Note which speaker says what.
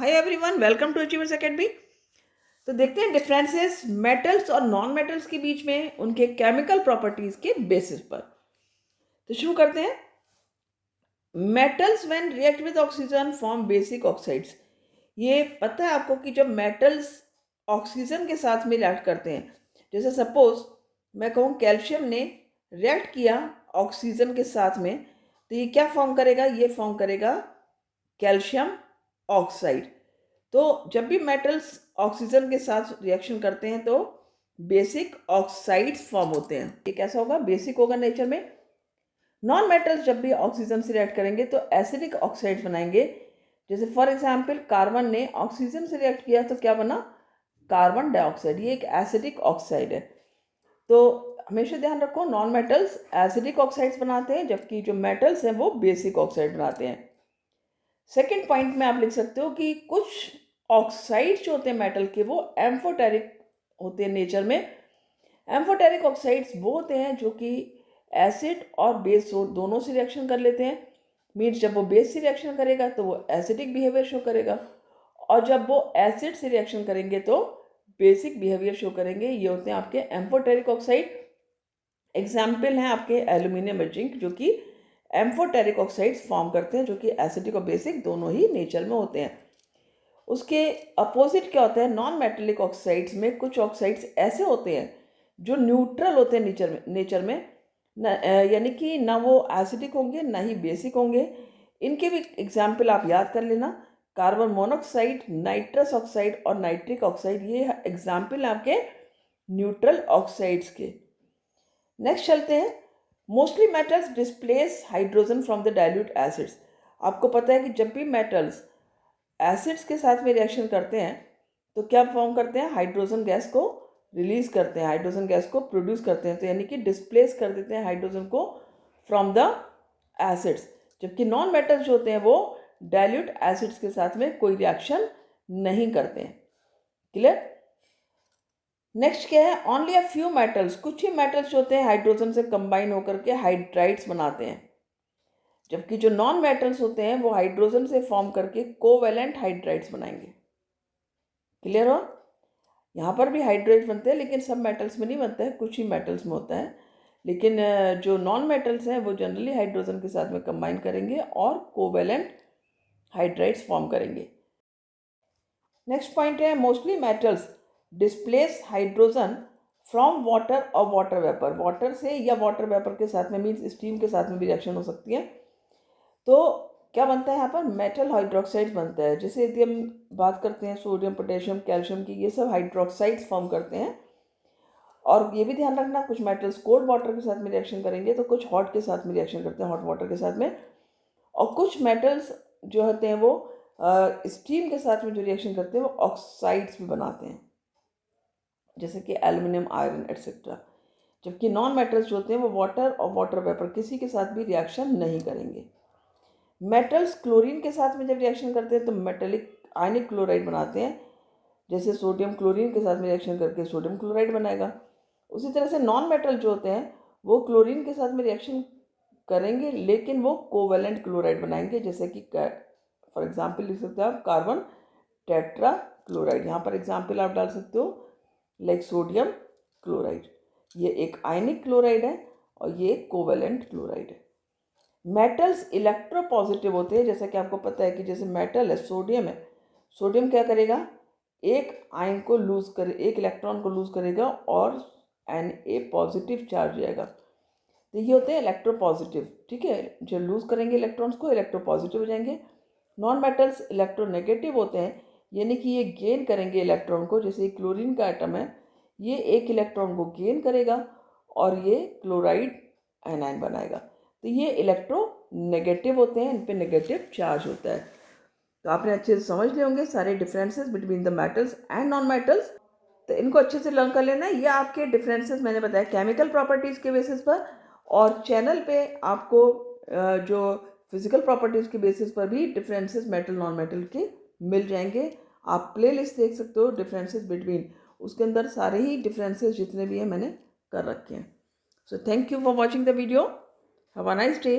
Speaker 1: Hi everyone, welcome to achievers academy. तो देखते हैं डिफरेंसेस मेटल्स और नॉन मेटल्स के बीच में उनके केमिकल प्रॉपर्टीज के बेसिस पर। तो शुरू करते हैं। Metals when react with oxygen form basic oxides. ये पता है आपको कि जब मेटल्स ऑक्सीजन के साथ में रिएक्ट करते हैं, जैसे सपोज मैं कहूँ कैल्शियम ने रिएक्ट किया ऑक्सीजन के साथ में, तो ये क्या फॉर्म करेगा? ये फॉर्म करेगा कैल्शियम ऑक्साइड। तो जब भी मेटल्स ऑक्सीजन के साथ रिएक्शन करते हैं तो बेसिक ऑक्साइड्स फॉर्म होते हैं। ये कैसा होगा? बेसिक होगा नेचर में। नॉन मेटल्स जब भी ऑक्सीजन से रिएक्ट करेंगे तो एसिडिक ऑक्साइड्स बनाएंगे। जैसे फॉर एग्जांपल कार्बन ने ऑक्सीजन से रिएक्ट किया तो क्या बना? Carbon dioxide. ये एक एसिडिक ऑक्साइड है। तो हमेशा ध्यान रखो, नॉन मेटल्स एसिडिक ऑक्साइड्स बनाते हैं जबकि जो मेटल्स हैं वो बेसिक ऑक्साइड बनाते हैं। सेकेंड पॉइंट में आप लिख सकते हो कि कुछ ऑक्साइड्स जो होते हैं मेटल के वो एम्फोटेरिक होते हैं नेचर में। एम्फोटेरिक ऑक्साइड्स वो होते हैं जो कि एसिड और बेस दोनों से रिएक्शन कर लेते हैं। मीन्स जब वो बेस से रिएक्शन करेगा तो वो एसिडिक बिहेवियर शो करेगा, और जब वो एसिड से रिएक्शन करेंगे तो बेसिक बिहेवियर शो करेंगे। ये होते हैं आपके एम्फोटेरिक ऑक्साइड। एग्जाम्पल हैं आपके एल्यूमिनियम और जिंक, जो कि एम्फोटेरिक ऑक्साइड्स फॉर्म करते हैं, जो कि एसिडिक और बेसिक दोनों ही नेचर में होते हैं। उसके अपोजिट क्या होता है? नॉन मेटेलिक ऑक्साइड्स में कुछ ऑक्साइड्स ऐसे होते हैं जो न्यूट्रल होते हैं नेचर में यानी कि ना वो एसिडिक होंगे ना ही बेसिक होंगे। इनके भी एग्जाम्पल आप याद कर लेना, कार्बन मोनोऑक्साइड, नाइट्रस ऑक्साइड और नाइट्रिक ऑक्साइड। ये एग्जाम्पल हैं आपके न्यूट्रल ऑक्साइड्स के। नेक्स्ट चलते हैं। Mostly metals displace hydrogen from the dilute acids. आपको पता है कि जब भी मेटल्स एसिड्स के साथ में रिएक्शन करते हैं तो क्या फॉर्म करते हैं? हाइड्रोजन गैस को रिलीज करते हैं, हाइड्रोजन गैस को प्रोड्यूस करते हैं। तो यानी कि डिस्प्लेस कर देते हैं हाइड्रोजन को फ्रॉम द एसिड्स। जबकि नॉन मेटल्स जो होते हैं वो डाइल्यूट एसिड्स के साथ में कोई रिएक्शन नहीं करते हैं। क्लियर? नेक्स्ट क्या है? ओनली अ फ्यू मेटल्स, कुछ ही मेटल्स जो होते हैं हाइड्रोजन से कंबाइन होकर के हाइड्राइड्स बनाते हैं, जबकि जो नॉन मेटल्स होते हैं वो हाइड्रोजन से फॉर्म करके कोवेलेंट हाइड्राइड्स बनाएंगे। क्लियर हो? यहाँ पर भी हाइड्राइड्स बनते हैं लेकिन सब मेटल्स में नहीं बनता है, कुछ ही मेटल्स में होता है। लेकिन जो नॉन मेटल्स हैं वो जनरली हाइड्रोजन के साथ में कंबाइन करेंगे और कोवेलेंट हाइड्राइड्स फॉर्म करेंगे। नेक्स्ट पॉइंट है, mostly metals displace hydrogen from water और वाटर वेपर। वाटर से या वाटर वेपर के साथ में, मीन्स स्टीम के साथ में भी रिएक्शन हो सकती है। तो क्या बनता है यहाँ पर? मेटल हाइड्रोक्साइड्स बनता है। जैसे यदि हम बात करते हैं सोडियम, पोटेशियम, कैल्शियम की, ये सब हाइड्रोक्साइड्स फॉर्म करते हैं। और ये भी ध्यान रखना, कुछ मेटल्स कोल्ड वाटर के साथ में रिएक्शन करेंगे तो कुछ हॉट के साथ में रिएक्शन करते हैं, हॉट वाटर के साथ में। और कुछ मेटल्स जो होते हैं वो स्टीम के साथ में जो रिएक्शन करते हैं वो ऑक्साइड्स भी बनाते हैं, जैसे कि एल्युमिनियम, आयरन एटसेट्रा। जबकि नॉन मेटल्स जो होते हैं वो वाटर और वाटर वेपर किसी के साथ भी रिएक्शन नहीं करेंगे। मेटल्स क्लोरीन के साथ में जब रिएक्शन करते हैं तो मेटेलिक आयनिक क्लोराइड बनाते हैं। जैसे सोडियम क्लोरीन के साथ में रिएक्शन करके सोडियम क्लोराइड बनाएगा। उसी तरह से नॉन मेटल जो होते हैं वो क्लोरीन के साथ में रिएक्शन करेंगे लेकिन वो कोवेलेंट क्लोराइड बनाएंगे, जैसे कि फॉर एग्जाम्पल लिख सकते हो आप कार्बन टेट्रा क्लोराइड। यहाँ पर एग्जाम्पल आप डाल सकते हो लाइक सोडियम क्लोराइड। ये एक आयनिक क्लोराइड है और ये एक कोवेलेंट क्लोराइड है। मेटल्स इलेक्ट्रोपॉजिटिव होते हैं, जैसा कि आपको पता है कि जैसे मेटल है, सोडियम है, सोडियम क्या करेगा? एक आयन को लूज करे, एक इलेक्ट्रॉन को लूज करेगा और Na पॉजिटिव चार्ज जाएगा। तो ये होते हैं इलेक्ट्रोपॉजिटिव। ठीक है, जो लूज करेंगे इलेक्ट्रॉन्स को इलेक्ट्रोपॉजिटिव हो जाएंगे। नॉन मेटल्स इलेक्ट्रोनेगेटिव होते हैं, यानी कि ये गेन करेंगे इलेक्ट्रॉन को। जैसे क्लोरीन का एटम है, ये एक इलेक्ट्रॉन को गेन करेगा और ये क्लोराइड आयनाइन बनाएगा। तो ये इलेक्ट्रोनेगेटिव होते हैं, इन पे नेगेटिव चार्ज होता है। तो आपने अच्छे से समझ लिए होंगे सारे differences between the metals and non metals. तो इनको अच्छे से लर्न कर लेना। ये आपके डिफरेंसेस मैंने बताया केमिकल प्रॉपर्टीज़ के बेसिस पर, और चैनल पे आपको जो फिजिकल प्रॉपर्टीज़ के बेसिस पर भी डिफरेंसेस मेटल नॉन मेटल के मिल जाएंगे। आप प्ले लिस्ट देख सकते हो डिफरेंसेस बिटवीन, उसके अंदर सारे ही डिफरेंसेस जितने भी हैं मैंने कर रखे हैं। So thank you for watching the video. Have a nice day.